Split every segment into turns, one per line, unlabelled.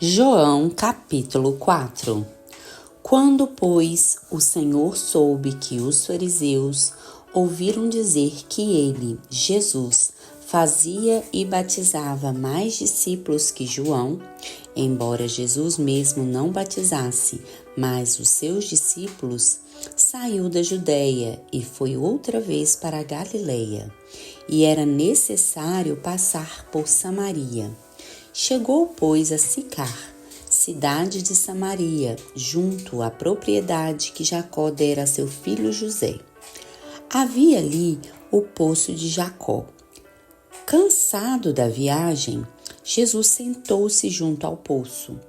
João capítulo 4. Quando, pois, o Senhor soube que os fariseus ouviram dizer que ele, Jesus, fazia e batizava mais discípulos que João, embora Jesus mesmo não batizasse, mas os seus discípulos, saiu da Judeia e foi outra vez para a Galileia, e era necessário passar por Samaria. Chegou, pois, a Sicar, cidade de Samaria, junto à propriedade que Jacó dera a seu filho José. Havia ali o poço de Jacó. Cansado da viagem, Jesus sentou-se junto ao poço.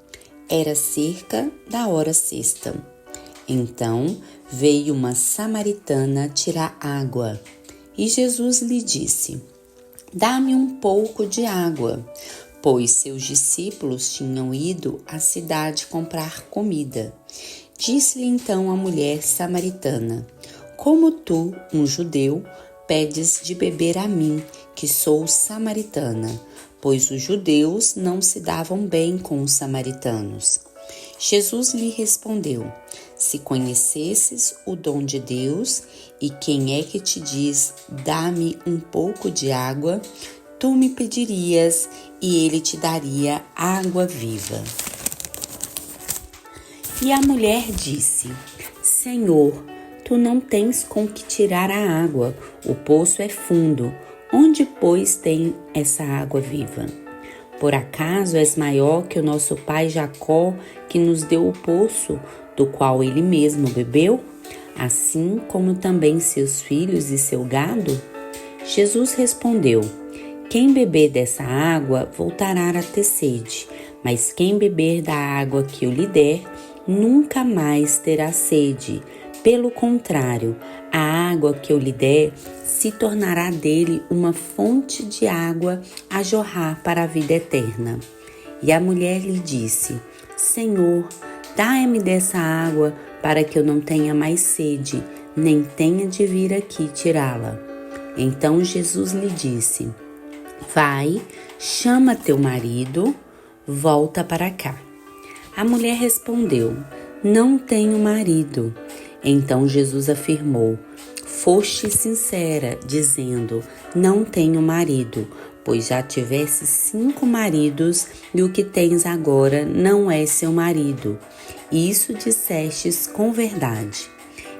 Era cerca da hora sexta. Então veio uma samaritana tirar água, e Jesus lhe disse: "Dá-me um pouco de água", pois seus discípulos tinham ido à cidade comprar comida. Disse-lhe então a mulher samaritana: "Como tu, um judeu, pedes de beber a mim, que sou samaritana?" Pois os judeus não se davam bem com os samaritanos. Jesus lhe respondeu: "Se conhecesses o dom de Deus, e quem é que te diz, dá-me um pouco de água, tu me pedirias, e ele te daria água viva." E a mulher disse: "Senhor, tu não tens com que tirar a água, o poço é fundo. Onde, pois, tem essa água viva? Por acaso és maior que o nosso pai Jacó, que nos deu o poço, do qual ele mesmo bebeu, assim como também seus filhos e seu gado?" Jesus respondeu: "Quem beber dessa água voltará a ter sede, mas quem beber da água que eu lhe der, nunca mais terá sede. Pelo contrário, a água que eu lhe der se tornará dele uma fonte de água a jorrar para a vida eterna." E a mulher lhe disse: "Senhor, dai-me dessa água para que eu não tenha mais sede, nem tenha de vir aqui tirá-la." Então Jesus lhe disse: "Vai, chama teu marido, volta para cá." A mulher respondeu: "Não tenho marido." Então Jesus afirmou: "Foste sincera, dizendo, não tenho marido, pois já tivesse 5 maridos, e o que tens agora não é seu marido. Isso dissestes com verdade."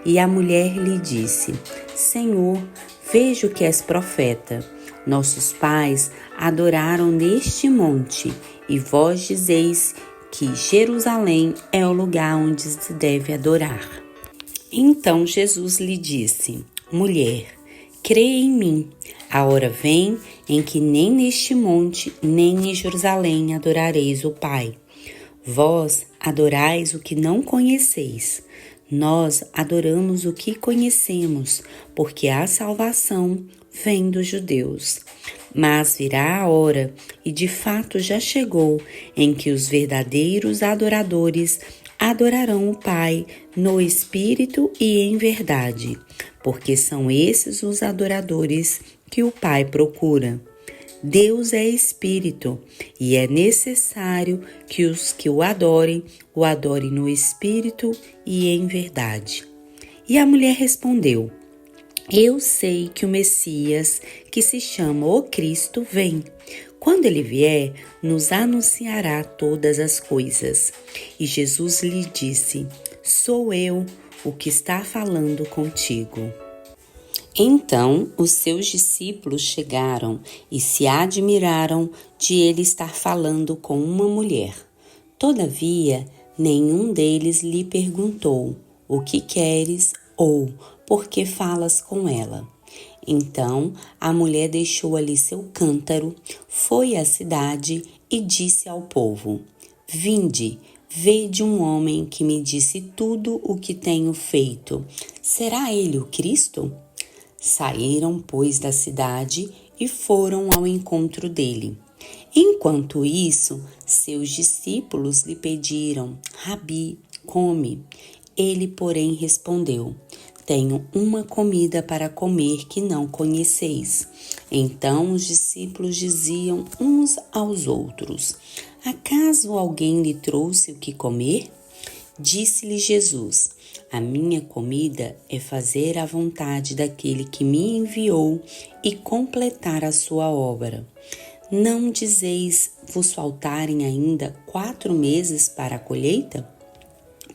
E a mulher lhe disse: "Senhor, vejo que és profeta. Nossos pais adoraram neste monte, e vós dizeis que Jerusalém é o lugar onde se deve adorar." Então Jesus lhe disse: "Mulher, crê em mim, a hora vem em que nem neste monte, nem em Jerusalém adorareis o Pai. Vós adorais o que não conheceis. Nós adoramos o que conhecemos, porque a salvação vem dos judeus. Mas virá a hora, e de fato já chegou, em que os verdadeiros adoradores adorarão o Pai no Espírito e em verdade, porque são esses os adoradores que o Pai procura. Deus é Espírito, e é necessário que os que o adorem no Espírito e em verdade." E a mulher respondeu: "Eu sei que o Messias, que se chama o Cristo, vem. Quando ele vier, nos anunciará todas as coisas." E Jesus lhe disse: "Sou eu o que está falando contigo." Então os seus discípulos chegaram e se admiraram de ele estar falando com uma mulher. Todavia, nenhum deles lhe perguntou: "O que queres?" ou "Por que falas com ela?" Então a mulher deixou ali seu cântaro, foi à cidade e disse ao povo: "Vinde, vede um homem que me disse tudo o que tenho feito. Será ele o Cristo?" Saíram, pois, da cidade e foram ao encontro dele. Enquanto isso, seus discípulos lhe pediram: "Rabi, come." Ele, porém, respondeu: "Tenho uma comida para comer que não conheceis." Então os discípulos diziam uns aos outros: Acaso alguém lhe trouxe o que comer? Disse-lhe Jesus: a minha comida é fazer a vontade daquele que me enviou e completar a sua obra. Não dizeis vos faltarem ainda 4 meses para a colheita?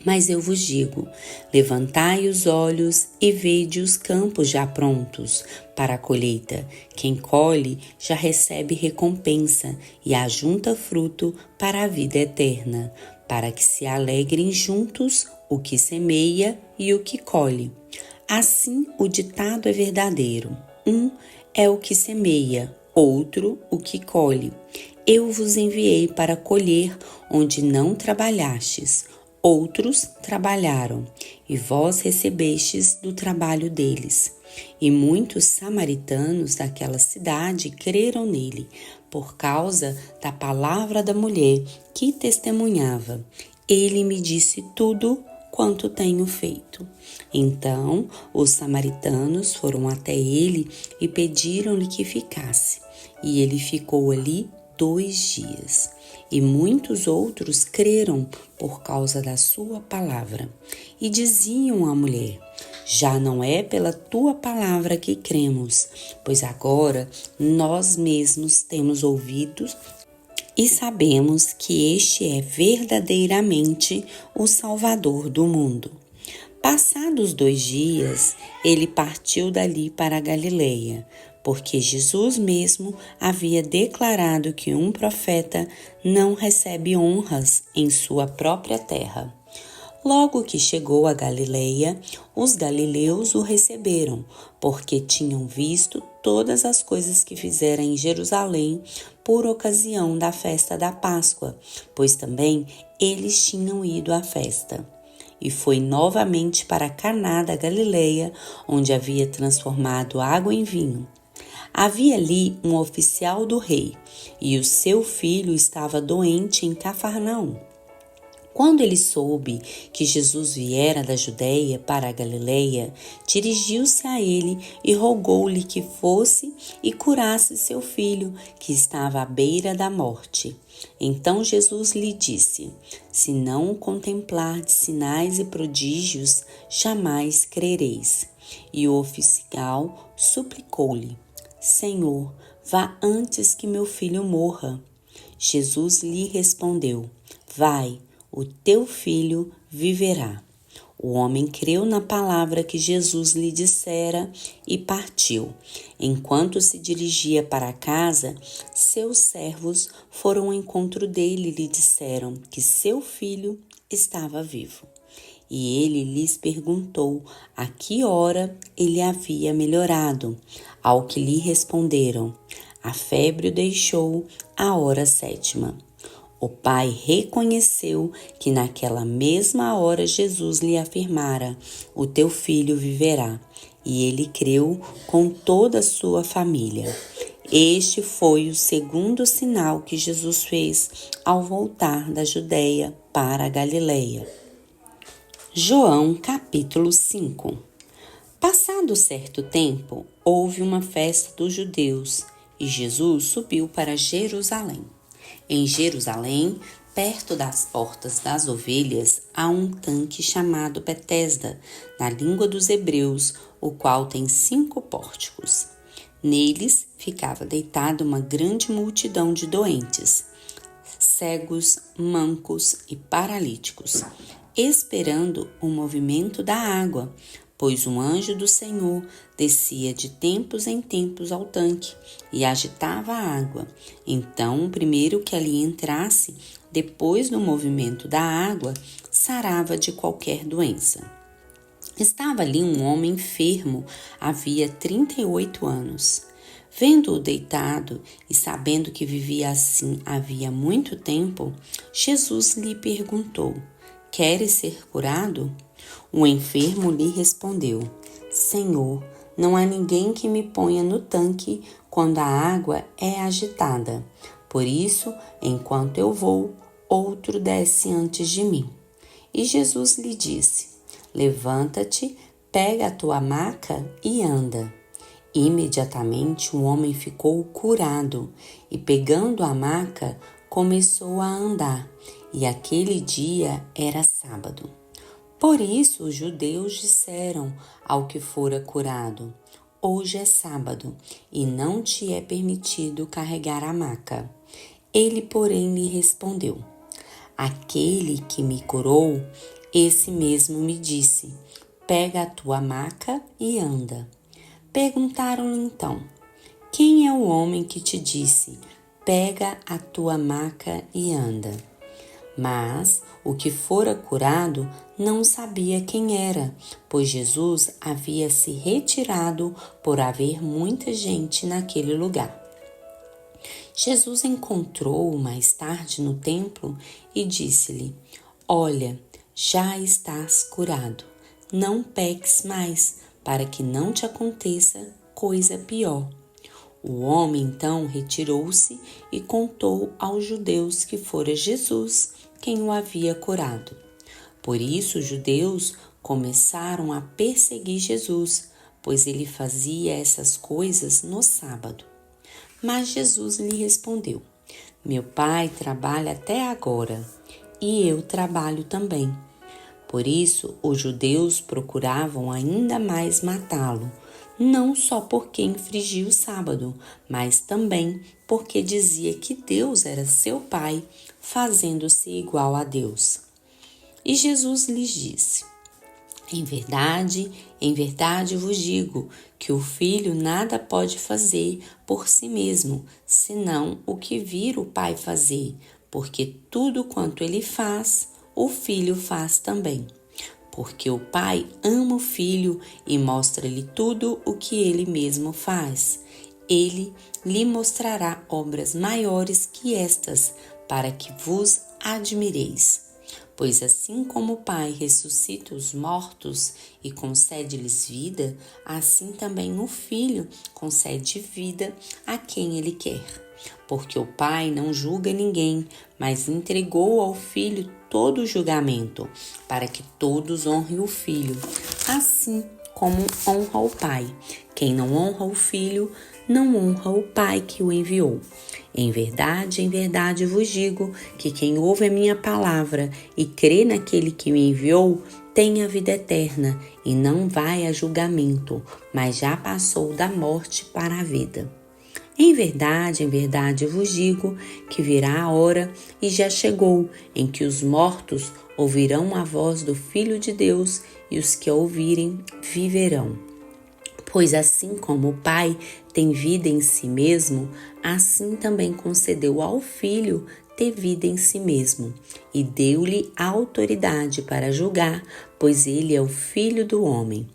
Mas eu vos digo: levantai os olhos e vede os campos já prontos para a colheita. Quem colhe já recebe recompensa e ajunta fruto para a vida eterna, para que se alegrem juntos o que semeia e o que colhe. Assim o ditado é verdadeiro: um é o que semeia, outro o que colhe. Eu vos enviei para colher onde não trabalhastes. Outros trabalharam, e vós recebestes do trabalho deles. E muitos samaritanos daquela cidade creram nele, por causa da palavra da mulher que testemunhava: ele me disse tudo quanto tenho feito. Então os samaritanos foram até ele e pediram-lhe que ficasse. E ele ficou ali 2 dias. E muitos outros creram por causa da sua palavra. E diziam à mulher: já não é pela tua palavra que cremos, pois agora nós mesmos temos ouvidos e sabemos que este é verdadeiramente o Salvador do mundo. Passados 2 dias, ele partiu dali para a Galileia, porque Jesus mesmo havia declarado que um profeta não recebe honras em sua própria terra. Logo que chegou a Galileia, os galileus o receberam, porque tinham visto todas as coisas que fizera em Jerusalém por ocasião da festa da Páscoa, pois também eles tinham ido à festa. E foi novamente para Caná da Galileia, onde havia transformado água em vinho. Havia ali um oficial do rei, e o seu filho estava doente em Cafarnaum. Quando ele soube que Jesus viera da Judeia para a Galileia, dirigiu-se a ele e rogou-lhe que fosse e curasse seu filho, que estava à beira da morte. Então Jesus lhe disse: se não contemplardes sinais e prodígios, jamais crereis. E o oficial suplicou-lhe: Senhor, vá antes que meu filho morra. Jesus lhe respondeu: vai, o teu filho viverá. O homem creu na palavra que Jesus lhe dissera e partiu. Enquanto se dirigia para casa, seus servos foram ao encontro dele e lhe disseram que seu filho estava vivo. E ele lhes perguntou a que hora ele havia melhorado. Ao que lhe responderam: a febre o deixou à hora 7ª. O pai reconheceu que naquela mesma hora Jesus lhe afirmara: o teu filho viverá. E ele creu com toda a sua família. Este foi o segundo sinal que Jesus fez ao voltar da Judeia para a Galileia. João capítulo 5. Passado certo tempo, houve uma festa dos judeus e Jesus subiu para Jerusalém. Em Jerusalém, perto das portas das ovelhas, há um tanque chamado Betesda, na língua dos hebreus, o qual tem 5 pórticos. Neles ficava deitada uma grande multidão de doentes, cegos, mancos e paralíticos, esperando o movimento da água, pois um anjo do Senhor descia de tempos em tempos ao tanque e agitava a água. Então, o primeiro que ali entrasse, depois do movimento da água, sarava de qualquer doença. Estava ali um homem enfermo, havia 38 anos. Vendo-o deitado e sabendo que vivia assim havia muito tempo, Jesus lhe perguntou: queres ser curado? O enfermo lhe respondeu: Senhor, não há ninguém que me ponha no tanque quando a água é agitada. Por isso, enquanto eu vou, outro desce antes de mim. E Jesus lhe disse: levanta-te, pega a tua maca e anda. Imediatamente o homem ficou curado e, pegando a maca, começou a andar, e aquele dia era sábado. Por isso os judeus disseram ao que fora curado: hoje é sábado, e não te é permitido carregar a maca. Ele, porém, lhe respondeu: aquele que me curou, esse mesmo me disse: pega a tua maca e anda. Perguntaram-lhe então: quem é o homem que te disse: pega a tua maca e anda? Mas o que fora curado não sabia quem era, pois Jesus havia se retirado por haver muita gente naquele lugar. Jesus encontrou-o mais tarde no templo e disse-lhe: olha, já estás curado. Não peques mais, para que não te aconteça coisa pior. O homem então retirou-se e contou aos judeus que fora Jesus quem o havia curado. Por isso os judeus começaram a perseguir Jesus, pois ele fazia essas coisas no sábado. Mas Jesus lhe respondeu: meu Pai trabalha até agora, e eu trabalho também. Por isso os judeus procuravam ainda mais matá-lo, não só porque infringia o sábado, mas também porque dizia que Deus era seu Pai, fazendo-se igual a Deus. E Jesus lhes disse: em verdade vos digo que o Filho nada pode fazer por si mesmo, senão o que vir o Pai fazer, porque tudo quanto ele faz, o Filho faz também. Porque o Pai ama o Filho e mostra-lhe tudo o que ele mesmo faz. Ele lhe mostrará obras maiores que estas, para que vos admireis. Pois assim como o Pai ressuscita os mortos e concede-lhes vida, assim também o Filho concede vida a quem ele quer. Porque o Pai não julga ninguém, mas entregou ao Filho todo o julgamento, para que todos honrem o Filho, assim como honra o Pai. Quem não honra o Filho, não honra o Pai que o enviou. Em verdade vos digo que quem ouve a minha palavra e crê naquele que me enviou, tem a vida eterna e não vai a julgamento, mas já passou da morte para a vida. Em verdade vos digo que virá a hora, e já chegou, em que os mortos ouvirão a voz do Filho de Deus, e os que a ouvirem viverão. Pois assim como o Pai tem vida em si mesmo, assim também concedeu ao Filho ter vida em si mesmo, e deu-lhe autoridade para julgar, pois ele é o Filho do homem.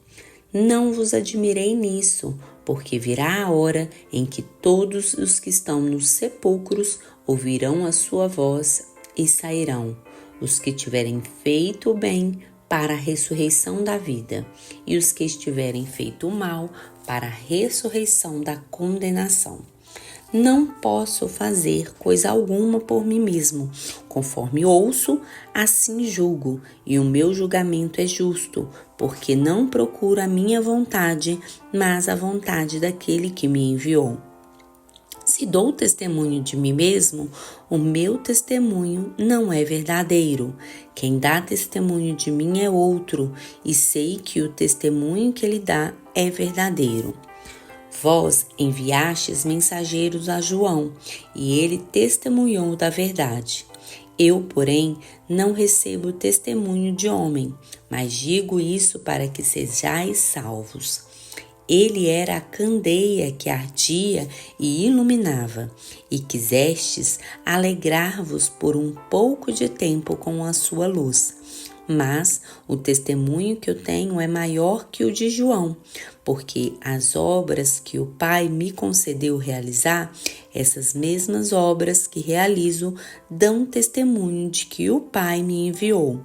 Não vos admirei nisso, porque virá a hora em que todos os que estão nos sepulcros ouvirão a sua voz e sairão, os que tiverem feito o bem para a ressurreição da vida, e os que estiverem feito o mal para a ressurreição da condenação. Não posso fazer coisa alguma por mim mesmo. Conforme ouço, assim julgo, e o meu julgamento é justo, porque não procuro a minha vontade, mas a vontade daquele que me enviou. Se dou testemunho de mim mesmo, o meu testemunho não é verdadeiro. Quem dá testemunho de mim é outro, e sei que o testemunho que ele dá é verdadeiro. Vós enviastes mensageiros a João, e ele testemunhou da verdade. Eu, porém, não recebo testemunho de homem, mas digo isso para que sejais salvos. Ele era a candeia que ardia e iluminava, e quisestes alegrar-vos por um pouco de tempo com a sua luz. Mas o testemunho que eu tenho é maior que o de João, porque as obras que o Pai me concedeu realizar, essas mesmas obras que realizo, dão testemunho de que o Pai me enviou.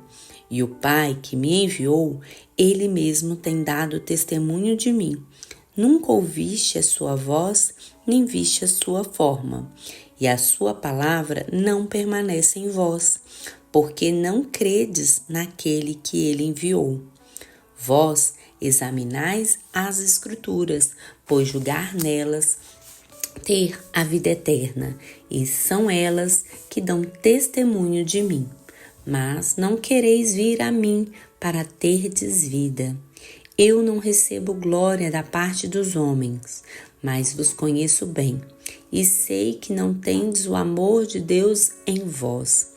E o Pai que me enviou, ele mesmo tem dado testemunho de mim. Nunca ouviste a sua voz, nem viste a sua forma, e a sua palavra não permanece em vós, porque não credes naquele que ele enviou. Vós examinais as Escrituras, pois julgar nelas ter a vida eterna, e são elas que dão testemunho de mim. Mas não quereis vir a mim para terdes vida. Eu não recebo glória da parte dos homens, mas vos conheço bem, e sei que não tendes o amor de Deus em vós.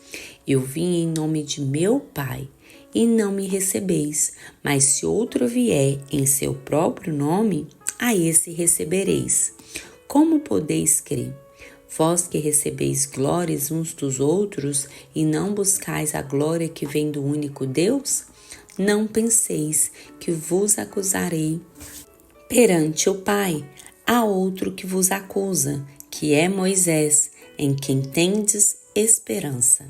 Eu vim em nome de meu Pai, e não me recebeis, mas se outro vier em seu próprio nome, a esse recebereis. Como podeis crer? Vós que recebeis glórias uns dos outros e não buscais a glória que vem do único Deus? Não penseis que vos acusarei perante o Pai. Há outro que vos acusa, que é Moisés, em quem tendes esperança.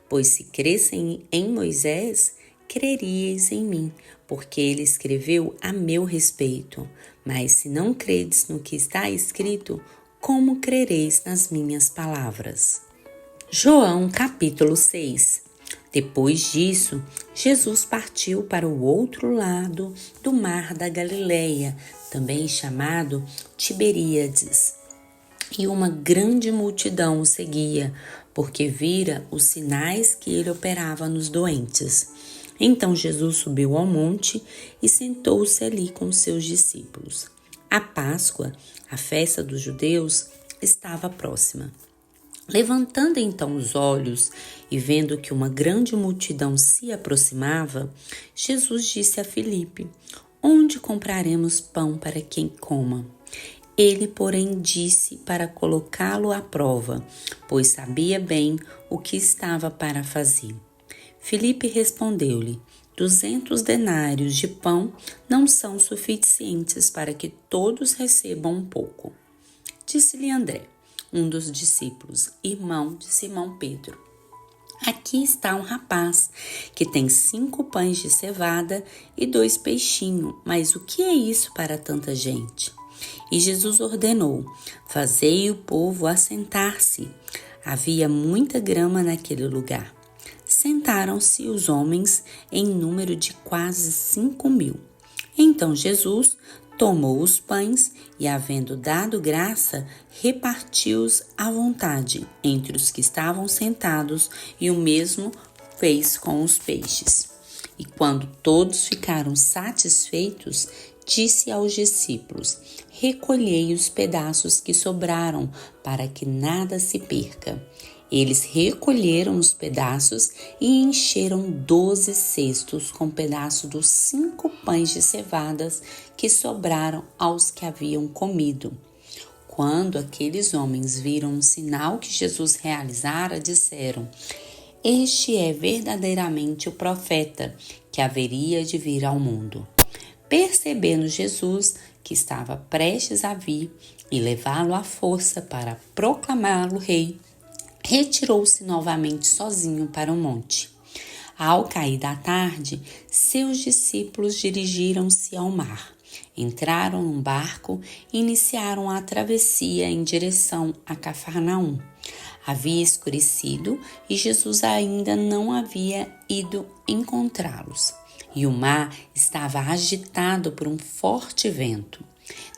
Pois se cressem em Moisés, creríeis em mim, porque ele escreveu a meu respeito. Mas se não credes no que está escrito, como crereis nas minhas palavras? João capítulo 6. Depois disso, Jesus partiu para o outro lado do mar da Galileia, também chamado Tiberíades. E uma grande multidão o seguia, porque vira os sinais que ele operava nos doentes. Então Jesus subiu ao monte e sentou-se ali com seus discípulos. A Páscoa, a festa dos judeus, estava próxima. Levantando então os olhos e vendo que uma grande multidão se aproximava, Jesus disse a Filipe: Onde compraremos pão para quem coma? Ele, porém, disse para colocá-lo à prova, pois sabia bem o que estava para fazer. Filipe respondeu-lhe: 200 denários de pão não são suficientes para que todos recebam um pouco. Disse-lhe André, um dos discípulos, irmão de Simão Pedro: Aqui está um rapaz que tem 5 pães de cevada e 2 peixinhos, mas o que é isso para tanta gente? E Jesus ordenou: Fazei o povo assentar-se. Havia muita grama naquele lugar. Sentaram-se os homens em número de quase 5.000. Então Jesus tomou os pães e, havendo dado graça, repartiu-os à vontade entre os que estavam sentados, e o mesmo fez com os peixes. E quando todos ficaram satisfeitos, disse aos discípulos: Recolhei os pedaços que sobraram, para que nada se perca. Eles recolheram os pedaços e encheram 12 cestos com pedaço dos 5 pães de cevadas que sobraram aos que haviam comido. Quando aqueles homens viram o sinal que Jesus realizara, disseram: Este é verdadeiramente o profeta que haveria de vir ao mundo. Percebendo Jesus que estava prestes a vir e levá-lo à força para proclamá-lo rei, retirou-se novamente sozinho para o monte. Ao cair da tarde, seus discípulos dirigiram-se ao mar. Entraram num barco e iniciaram a travessia em direção a Cafarnaum. Havia escurecido e Jesus ainda não havia ido encontrá-los. E o mar estava agitado por um forte vento.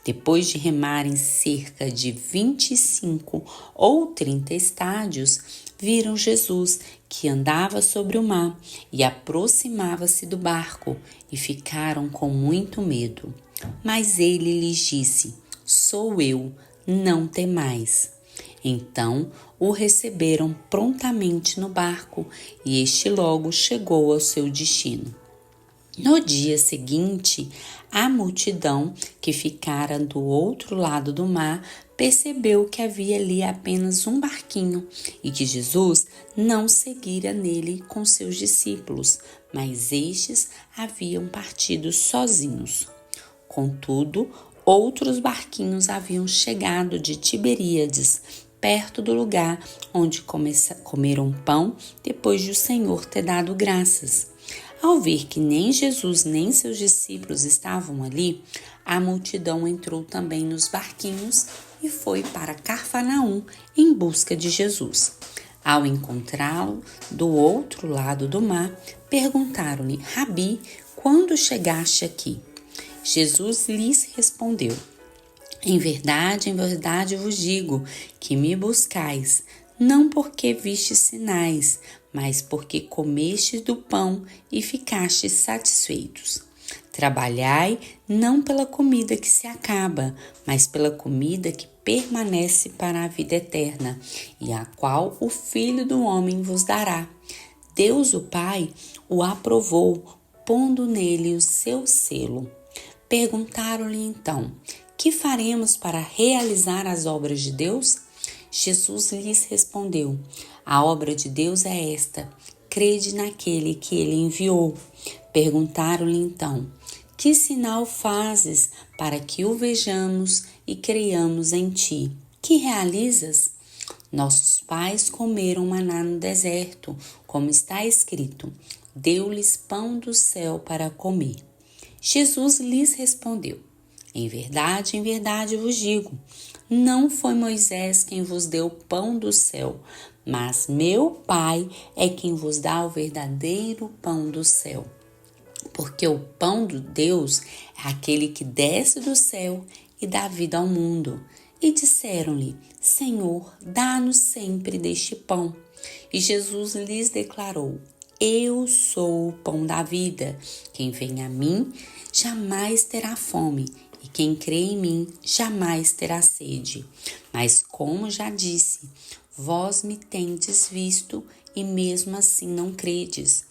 Depois de remarem cerca de 25 ou 30 estádios, viram Jesus que andava sobre o mar e aproximava-se do barco, e ficaram com muito medo. Mas ele lhes disse: Sou eu, não temais. Então o receberam prontamente no barco, e este logo chegou ao seu destino. No dia seguinte, a multidão que ficara do outro lado do mar percebeu que havia ali apenas um barquinho e que Jesus não seguira nele com seus discípulos, mas estes haviam partido sozinhos. Contudo, outros barquinhos haviam chegado de Tiberíades, perto do lugar onde comeram pão depois de o Senhor ter dado graças. Ao ver que nem Jesus nem seus discípulos estavam ali, a multidão entrou também nos barquinhos e foi para Cafarnaum em busca de Jesus. Ao encontrá-lo do outro lado do mar, perguntaram-lhe: Rabi, quando chegaste aqui? Jesus lhes respondeu: em verdade vos digo que me buscais, não porque vistes sinais, mas porque comestes do pão e ficastes satisfeitos. Trabalhai não pela comida que se acaba, mas pela comida que permanece para a vida eterna, e a qual o Filho do Homem vos dará. Deus, o Pai, o aprovou, pondo nele o seu selo. Perguntaram-lhe então: que faremos para realizar as obras de Deus? Jesus lhes respondeu: a obra de Deus é esta: crede naquele que ele enviou. Perguntaram-lhe então: que sinal fazes para que o vejamos e creiamos em ti? Que realizas? Nossos pais comeram maná no deserto, como está escrito: deu-lhes pão do céu para comer. Jesus lhes respondeu: em verdade vos digo, não foi Moisés quem vos deu o pão do céu, mas meu Pai é quem vos dá o verdadeiro pão do céu. Porque o pão de Deus é aquele que desce do céu e dá vida ao mundo. E disseram-lhe: Senhor, dá-nos sempre deste pão. E Jesus lhes declarou: eu sou o pão da vida. Quem vem a mim jamais terá fome, e quem crê em mim jamais terá sede. Mas como já disse, vós me tendes visto e mesmo assim não credes.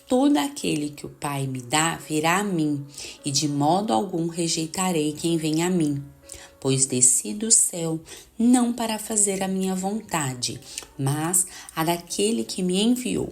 Todo aquele que o Pai me dá virá a mim, e de modo algum rejeitarei quem vem a mim. Pois desci do céu não para fazer a minha vontade, mas a daquele que me enviou.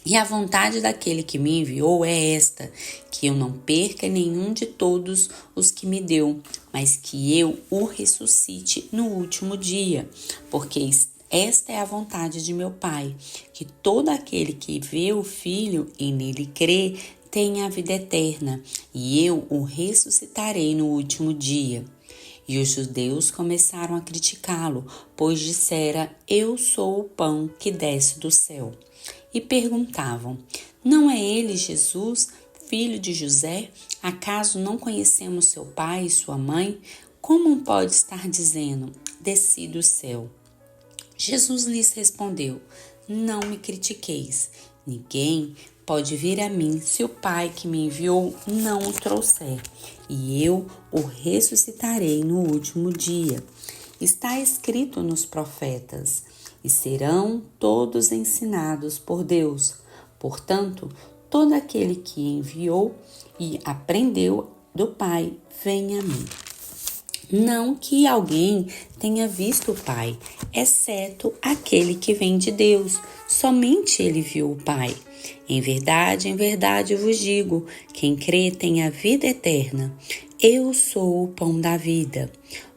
E a vontade daquele que me enviou é esta, que eu não perca nenhum de todos os que me deu, mas que eu o ressuscite no último dia, porque esta é a vontade de meu Pai, que todo aquele que vê o Filho e nele crê tenha a vida eterna, e eu o ressuscitarei no último dia. E os judeus começaram a criticá-lo, pois dissera: eu sou o pão que desce do céu. E perguntavam: não é ele Jesus, filho de José? Acaso não conhecemos seu pai e sua mãe? Como pode estar dizendo: desci do céu? Jesus lhes respondeu: não me critiqueis. Ninguém pode vir a mim se o Pai que me enviou não o trouxer, e eu o ressuscitarei no último dia. Está escrito nos profetas: e serão todos ensinados por Deus. Portanto, todo aquele que enviou e aprendeu do Pai, vem a mim. Não que alguém tenha visto o Pai, exceto aquele que vem de Deus. Somente ele viu o Pai. Em verdade vos digo, quem crê tem a vida eterna. Eu sou o pão da vida.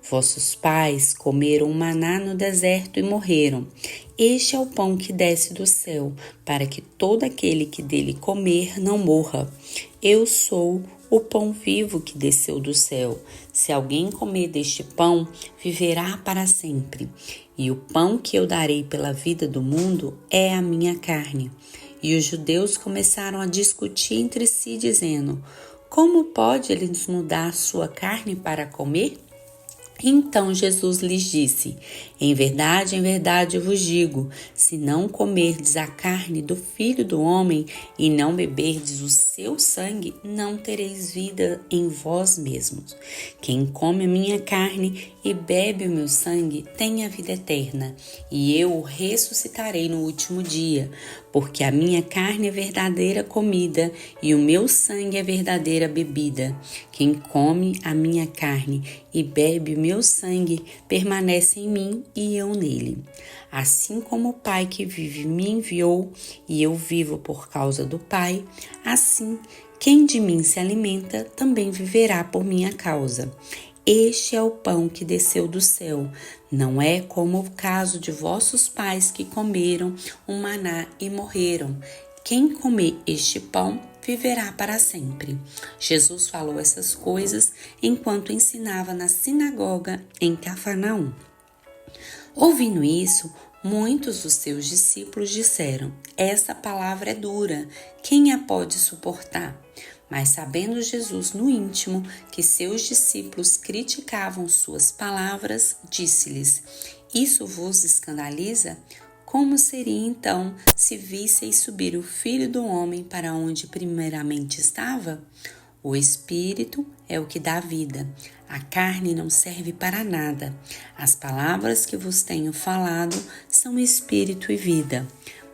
Vossos pais comeram maná no deserto e morreram. Este é o pão que desce do céu, para que todo aquele que dele comer não morra. Eu sou o pão vivo que desceu do céu. Se alguém comer deste pão, viverá para sempre. E o pão que eu darei pela vida do mundo é a minha carne. E os judeus começaram a discutir entre si, dizendo: como pode ele nos dar sua carne para comer? Então Jesus lhes disse: em verdade vos digo, se não comerdes a carne do Filho do Homem e não beberdes o seu sangue, não tereis vida em vós mesmos. Quem come a minha carne e bebe o meu sangue tem a vida eterna, e eu o ressuscitarei no último dia, porque a minha carne é verdadeira comida e o meu sangue é verdadeira bebida. Quem come a minha carne e bebe o meu sangue permanece em mim e eu nele. Assim como o Pai que vive me enviou e eu vivo por causa do Pai, assim quem de mim se alimenta também viverá por minha causa. Este é o pão que desceu do céu. Não é como o caso de vossos pais que comeram um maná e morreram. Quem comer este pão viverá para sempre. Jesus falou essas coisas enquanto ensinava na sinagoga em Cafarnaum. Ouvindo isso, muitos dos seus discípulos disseram: essa palavra é dura, quem a pode suportar? Mas sabendo Jesus no íntimo que seus discípulos criticavam suas palavras, disse-lhes: Isso vos escandaliza? Como seria então se visseis subir o Filho do Homem para onde primeiramente estava? O Espírito é o que dá vida, a carne não serve para nada. As palavras que vos tenho falado são espírito e vida.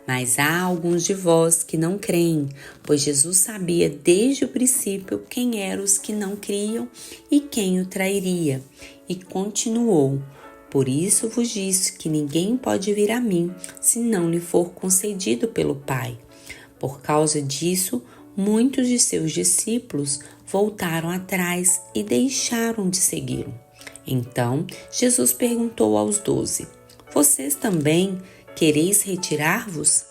Mas há alguns de vós que não creem, pois Jesus sabia desde o princípio quem eram os que não criam e quem o trairia. E continuou: por isso vos disse que ninguém pode vir a mim se não lhe for concedido pelo Pai. Por causa disso, muitos de seus discípulos voltaram atrás e deixaram de segui-lo. Então, Jesus perguntou aos 12: vocês também quereis retirar-vos?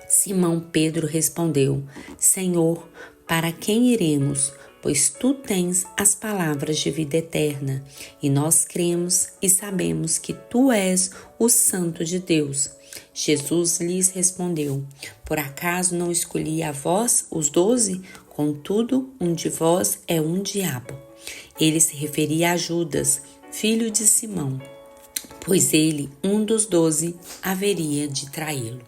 Simão Pedro respondeu: Senhor, para quem iremos? Pois tu tens as palavras de vida eterna, e nós cremos e sabemos que tu és o Santo de Deus. Jesus lhes respondeu: por acaso não escolhi a vós, os 12? Contudo, um de vós é um diabo. Ele se referia a Judas, filho de Simão, pois ele, um dos 12, haveria de traí-lo.